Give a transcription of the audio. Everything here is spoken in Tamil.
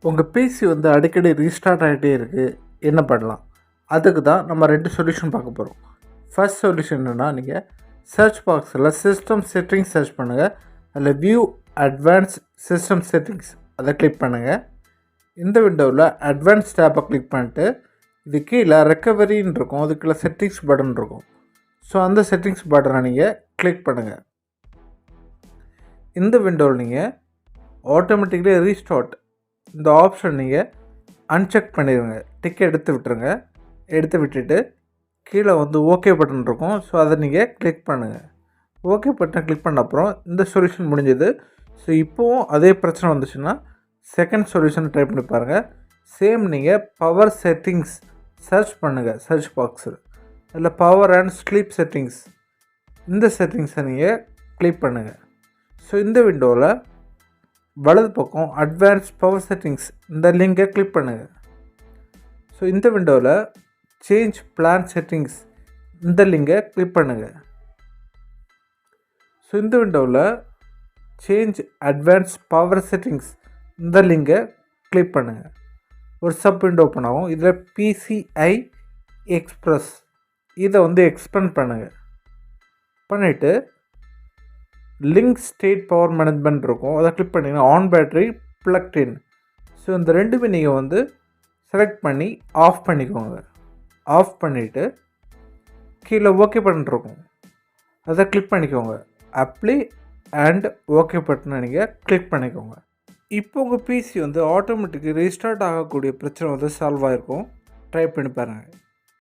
உங்கள் பிசி வந்து அடிக்கடி ரீஸ்டார்ட் ஆகிட்டே இருக்குது, என்ன பண்ணலாம்? அதுக்கு தான் நம்ம 2 சொல்யூஷன் பார்க்க போகிறோம். ஃபர்ஸ்ட் சொல்யூஷன் என்னென்னா, நீங்கள் சர்ச் பாக்ஸில் சிஸ்டம் செட்டிங்ஸ் சர்ச் பண்ணுங்கள். அதில் வியூ அட்வான்ஸ் சிஸ்டம் செட்டிங்ஸ் அதை கிளிக் பண்ணுங்கள். இந்த விண்டோவில் அட்வான்ஸ் டேப்பை கிளிக் பண்ணிட்டு இது கீழே ரெக்கவரின்னு இருக்கும், அதுக்குள்ள செட்டிங்ஸ் பட்டன் இருக்கும். ஸோ அந்த செட்டிங்ஸ் பட்டனை நீங்கள் கிளிக் பண்ணுங்கள். இந்த விண்டோவில் நீங்கள் ஆட்டோமேட்டிக்கலி ரீஸ்டார்ட் இந்த ஆப்ஷன் நீங்கள் அன்செக் பண்ணிடுங்க. டிக் எடுத்து விட்டுருங்க. எடுத்து விட்டுட்டு கீழே வந்து ஓகே பட்டன் இருக்கும். ஸோ அதை நீங்கள் கிளிக் பண்ணுங்கள். ஓகே பட்டன் கிளிக் பண்ண அப்புறம் இந்த சொல்யூஷன் முடிஞ்சது. ஸோ இப்போவும் அதே பிரச்சனை வந்துச்சுன்னா செகண்ட் சொல்யூஷன் ட்ரை பண்ணி பாருங்கள். சேம் நீங்கள் பவர் செட்டிங்ஸ் சர்ச் பண்ணுங்கள். சர்ச் பாக்ஸில் அதில் பவர் அண்ட் ஸ்லீப் செட்டிங்ஸ் இந்த செட்டிங்ஸை நீங்கள் கிளிக் பண்ணுங்கள். ஸோ இந்த விண்டோவில் வலது பக்கம் அட்வான்ஸ் பவர் செட்டிங்ஸ் இந்த லிங்கை கிளிக் பண்ணுங்கள். ஸோ இந்த விண்டோவில் சேஞ்ச் பிளான் செட்டிங்ஸ் இந்த லிங்கை கிளிக் பண்ணுங்கள். ஸோ இந்த விண்டோவில் சேஞ்ச் அட்வான்ஸ் பவர் செட்டிங்ஸ் இந்த லிங்கை கிளிக் பண்ணுங்கள். ஒரு சப் விண்டோ ஓப்பன் ஆகும். இதில் PCI எக்ஸ்ப்ரெஸ் இதை வந்து எக்ஸ்பெண்ட் பண்ணுங்கள். பண்ணிவிட்டு லிங்க் ஸ்டேட் பவர் மேனேஜ்மெண்ட் இருக்கும், அதை கிளிக் பண்ணிங்கன்னா ஆன் பேட்டரி ப்ளக்ட் இன். ஸோ இந்த ரெண்டுமே நீங்கள் வந்து செலக்ட் பண்ணி ஆஃப் பண்ணிக்கோங்க. ஆஃப் பண்ணிவிட்டு கீழே ஓகே பட்டன் இருக்கும், அதை கிளிக் பண்ணிக்கோங்க. அப்ளை அண்ட் ஓகே பட்டனை நீங்கள் கிளிக் பண்ணிக்கோங்க. இப்போ உங்கள் பிசி வந்து ஆட்டோமேட்டிக்காக ரீஸ்டார்ட் ஆகக்கூடிய பிரச்சனை வந்து சால்வ் ஆகிருக்கும். ட்ரை பண்ணி பாருங்கள்.